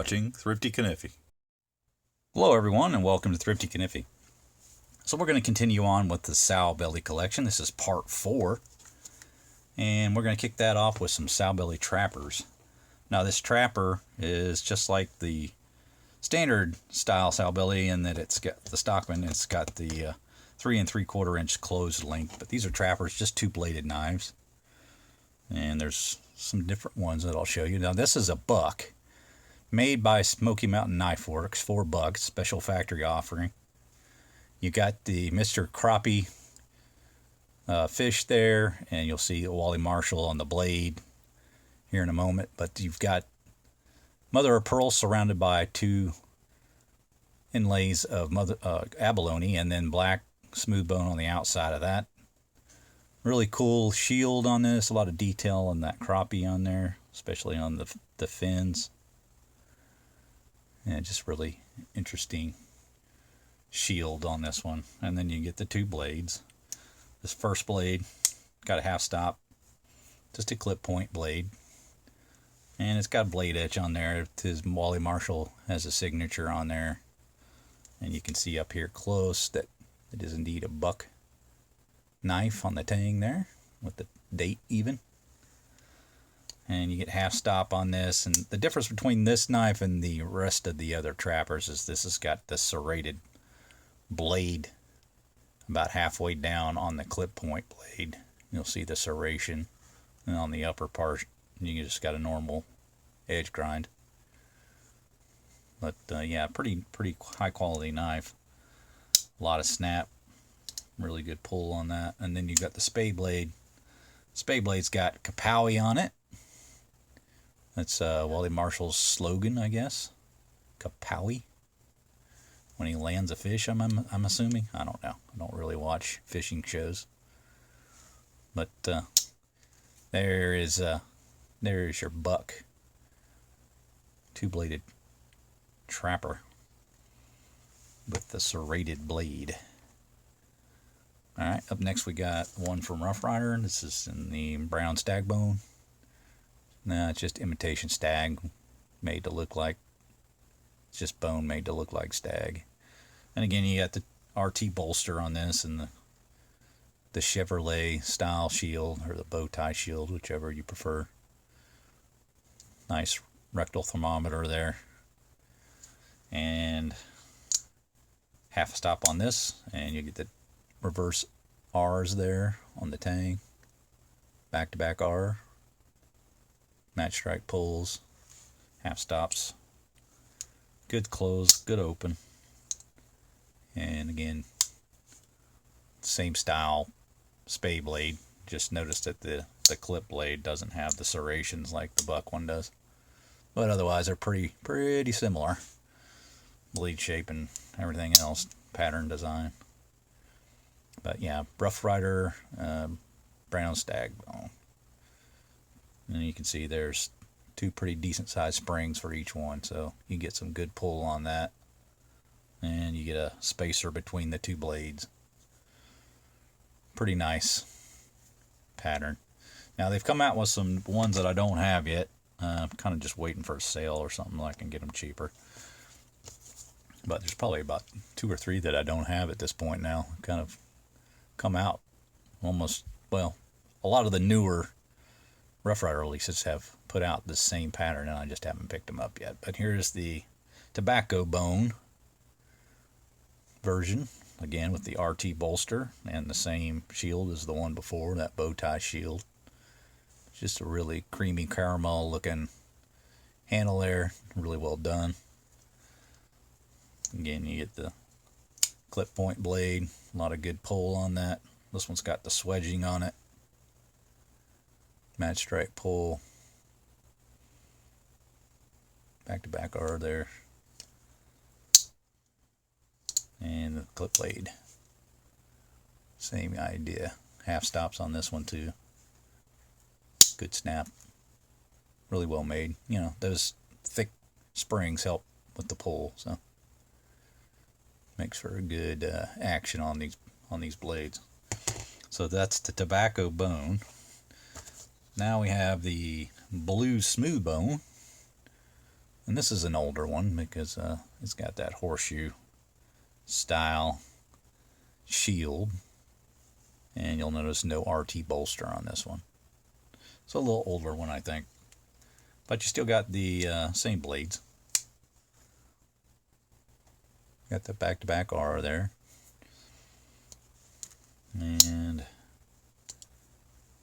watching Thrifty Kaniffy. Hello everyone and welcome to Thrifty Kaniffy. So we're going to continue on with the Sowbelly collection. This is part 4. And we're going to kick that off with some Sowbelly trappers. Now this trapper is just like the standard style Sowbelly in that it's got the Stockman, it's got the 3 3/4 inch closed length. But these are trappers, just 2-bladed knives. And there's some different ones that I'll show you. Now this is a buck made by Smoky Mountain Knife Works, $4, special factory offering. You got the Mr.Crappie fish there, and you'll see Wally Marshall on the blade here in a moment. But you've got mother of pearl surrounded by 2 inlays of abalone, and then black smooth bone on the outside of that. Really cool shield on this, a lot of detail on that crappie on there, especially on the fins. And just really interesting shield on this one. And then you get the 2 blades. This first blade got a half stop, just a clip point blade. And it's got a blade etch on there. His Wally Marshall has a signature on there. And you can see up here close that it is indeed a buck knife on the tang there with the date even. And you get half stop on this. And the difference between this knife and the rest of the other trappers is this has got the serrated blade about halfway down on the clip point blade. You'll see the serration. And on the upper part you just got a normal edge grind. But yeah, pretty high quality knife. A lot of snap. Really good pull on that. And then you got the spade blade. Spade blade's got Kapowie on it. That's Wally Marshall's slogan, I guess. Kapowie. When he lands a fish, I'm assuming. I don't know. I don't really watch fishing shows. But there is your buck 2-bladed trapper with the serrated blade. Alright, up next we got one from Roughrider. This is in the brown Stag bone. Nah, it's just imitation Stag made to look like, it's just bone made to look like Stag. And again, you got the RT bolster on this and the Chevrolet style shield, or the bow tie shield, whichever you prefer. Nice rectal thermometer there. And half a stop on this, and you get the reverse R's there on the tang. Back to back R. Match strike pulls. Half stops. Good close, good open. And again, same style spade blade. Just noticed that the clip blade doesn't have the serrations like the buck one does. But otherwise they're pretty similar. Blade shape and everything else. Pattern design. But yeah, Roughrider, brown Stag bone. And you can see there's 2 pretty decent sized springs for each one, so you get some good pull on that. And you get a spacer between the 2 blades. Pretty nice pattern. Now they've come out with some ones that I don't have yet. I'm kind of just waiting for a sale or something so I can get them cheaper. But there's probably about 2 or 3 that I don't have at this point now. Kind of come out almost, well, a lot of the newer Roughrider releases have put out the same pattern and I just haven't picked them up yet. But here's the tobacco bone version, again with the RT bolster and the same shield as the one before, that bow tie shield. Just a really creamy caramel looking handle there, really well done. Again, you get the clip point blade, a lot of good pull on that. This one's got the swedging on it. Match strike pull. Back to back R there. And the clip blade. Same idea. Half stops on this one too. Good snap. Really well made. You know, those thick springs help with the pull, so makes for a good action on these blades. So that's the tobacco bone. Now we have the blue smooth bone. And this is an older one because it's got that horseshoe style shield. And you'll notice no RT bolster on this one. It's a little older one, I think. But you still got the same blades. Got the back-to-back R there. And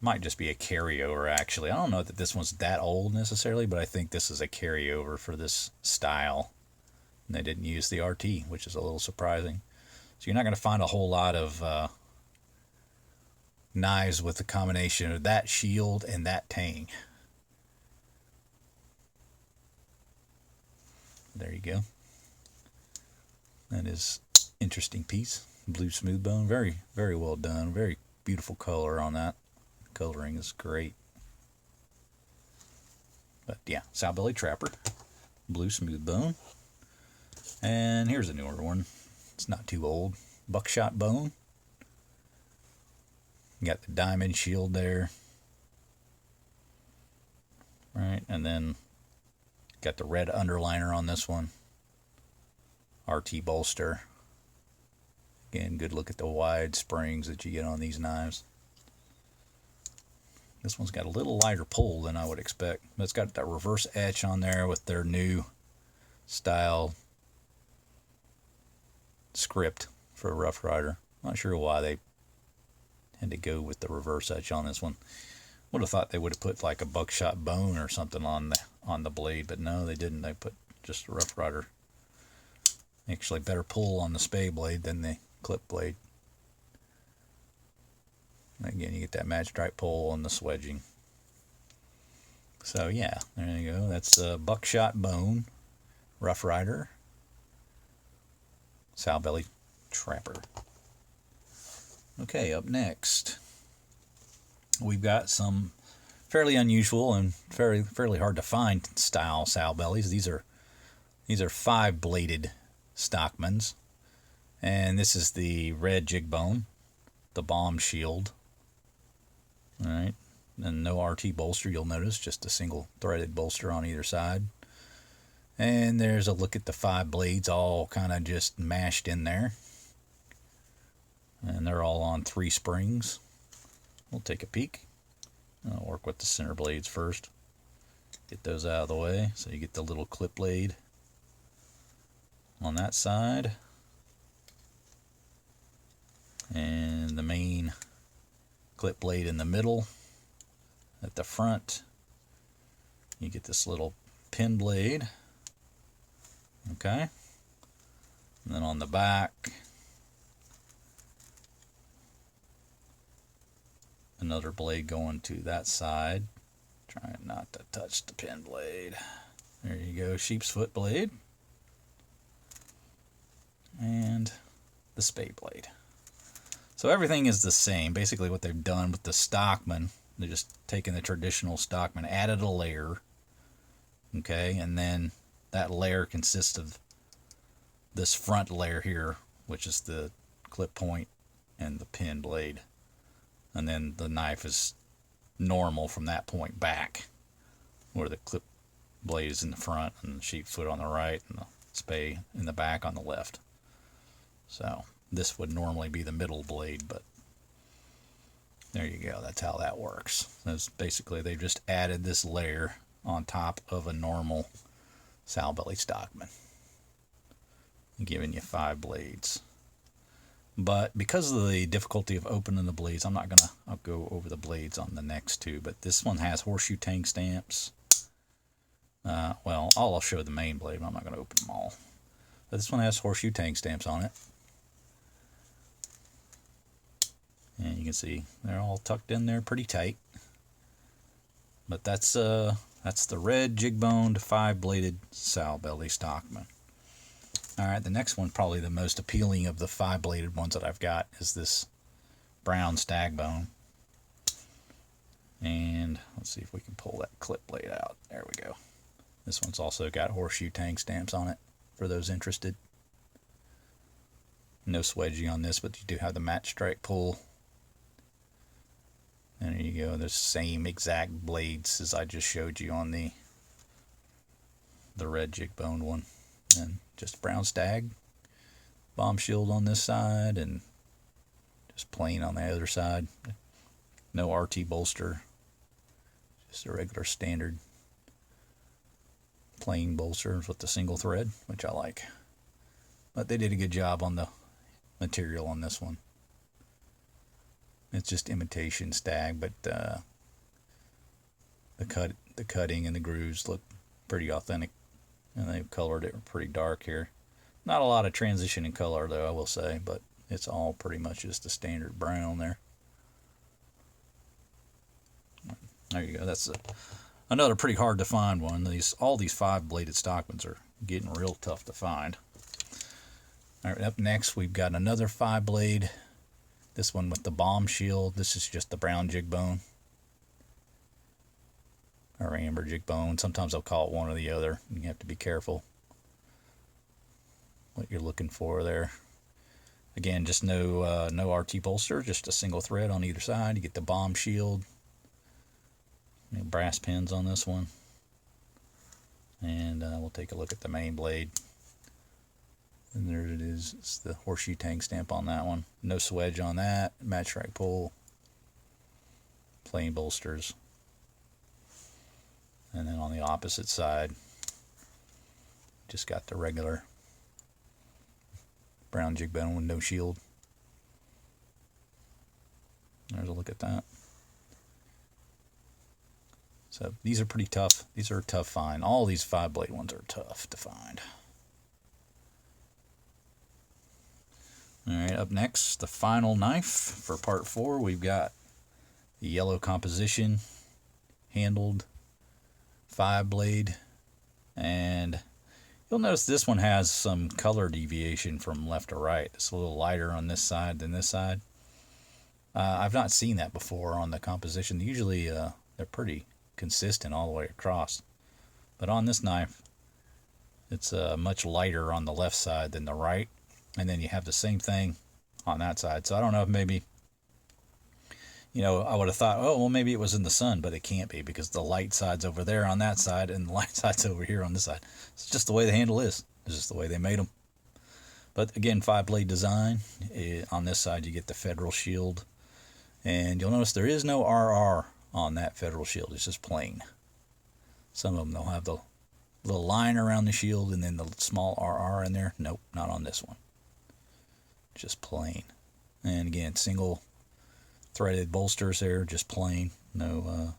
might just be a carryover, actually. I don't know that this one's that old necessarily, but I think this is a carryover for this style. And they didn't use the RT, which is a little surprising. So you're not going to find a whole lot of knives with the combination of that shield and that tang. There you go. That is interesting piece. Blue smooth bone. Very, very well done. Very beautiful color on that. Coloring is great. But yeah, Sowbelly Trapper. Blue smooth bone. And here's a newer one. It's not too old. Buckshot Bone. Got the diamond shield there. Right, and then got the red underliner on this one. RT bolster. Again, good look at the wide springs that you get on these knives. This one's got a little lighter pull than I would expect. But it's got that reverse etch on there with their new style script for Roughrider. Not sure why they had to go with the reverse etch on this one. Would have thought they would have put like a Buckshot Bone or something on the blade, but no, they didn't. They put just a Roughrider. Actually, better pull on the spay blade than the clip blade. Again, you get that match strike pull on the swedging. So yeah, there you go. That's Buckshot Bone, Roughrider, Sowbelly Trapper. Okay, up next, we've got some fairly unusual and fairly hard to find style Sowbellys. These are 5-bladed Stockmans, and this is the red Jig Bone, the bomb shield. All right, and no RT bolster. You'll notice just a single threaded bolster on either side. And there's a look at the 5 blades all kind of just mashed in there. And they're all on 3 springs. We'll take a peek. I'll work with the center blades first. Get those out of the way so you get the little clip blade on that side. And the main clip blade in the middle. At the front, you get this little pin blade. Okay. And then on the back, another blade going to that side. Trying not to touch the pin blade. There you go, sheep's foot blade. And the spay blade. So everything is the same. Basically what they've done with the Stockman, they're just taking the traditional Stockman, added a layer. Okay, and then that layer consists of this front layer here, which is the clip point and the pin blade. And then the knife is normal from that point back, where the clip blade is in the front and the sheep foot on the right and the spay in the back on the left. So this would normally be the middle blade, but there you go. That's how that works. That's basically, they just added this layer on top of a normal Sowbelly Stockman, giving you 5 blades. But because of the difficulty of opening the blades, I'll go over the blades on the next 2, but this one has horseshoe tang stamps. Well, I'll show the main blade, but I'm not going to open them all. But this one has horseshoe tang stamps on it. And you can see they're all tucked in there pretty tight. But that's the red Jig Bone 5-bladed Sowbelly Stockman. Alright, the next one, probably the most appealing of the 5-bladed ones that I've got, is this brown Stag Bone. And let's see if we can pull that clip blade out. There we go. This one's also got horseshoe tang stamps on it, for those interested. No swedging on this, but you do have the match strike pull. And there you go, the same exact blades as I just showed you on the the red jig bone one. And just brown stag. Bomb shield on this side and just plain on the other side. No RT bolster. Just a regular standard plain bolster with the single thread, which I like. But they did a good job on the material on this one. It's just imitation stag, but the cutting and the grooves look pretty authentic, and they've colored it pretty dark here. Not a lot of transition in color though, I will say, but it's all pretty much just a standard brown there. There you go. That's another pretty hard to find one. All these 5-bladed Stockmans are getting real tough to find. All right, up next we've got another 5-blade. This one with the bomb shield. This is just the brown jig bone. Or amber jig bone. Sometimes I'll call it one or the other. You have to be careful what you're looking for there. Again, just no RT bolster, just a single thread on either side. You get the bomb shield. Brass pins on this one. And we'll take a look at the main blade. And there it is. It's the horseshoe tang stamp on that one. No swedge on that. Match track pull. Plain bolsters. And then on the opposite side, just got the regular brown jig bone with no shield. There's a look at that. So these are pretty tough. These are a tough find. All these 5-blade ones are tough to find. Alright, up next, the final knife for part 4. We've got the yellow composition, handled 5-blade, and you'll notice this one has some color deviation from left to right. It's a little lighter on this side than this side. I've not seen that before on the composition. Usually they're pretty consistent all the way across, but on this knife it's much lighter on the left side than the right, and then you have the same thing on that side. So I don't know if maybe, you know, I would have thought, oh well, maybe it was in the sun, but it can't be because the light side's over there on that side and the light side's over here on this side. It's just the way the handle is. It's just the way they made them. But again, 5-blade design. On this side you get the Federal shield, and you'll notice there is no RR on that Federal shield. It's just plain. Some of them they'll have the little line around the shield and then the small RR in there. Nope, not on this one. Just plain. And again, single threaded bolsters there, just plain. No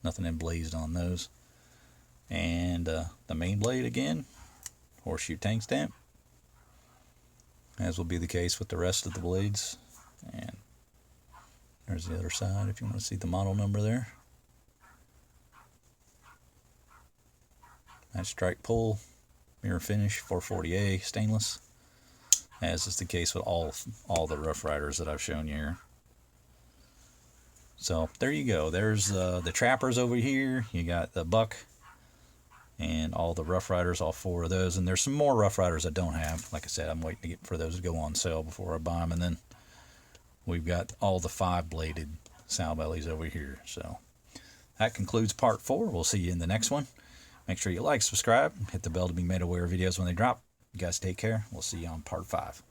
nothing emblazed on those. And the main blade again, horseshoe tang stamp, as will be the case with the rest of the blades. And there's the other side if you want to see the model number there. Match strike pull, mirror finish, 440A stainless, as is the case with all the Roughriders that I've shown you here. So there you go. There's the trappers over here. You got the buck and all the Roughriders, all 4 of those. And there's some more Roughriders I don't have. Like I said, I'm waiting to get for those to go on sale before I buy them. And then we've got all the 5-bladed Sowbellys over here. So that concludes part 4. We'll see you in the next one. Make sure you like, subscribe, hit the bell to be made aware of videos when they drop. You guys take care. We'll see you on part 5.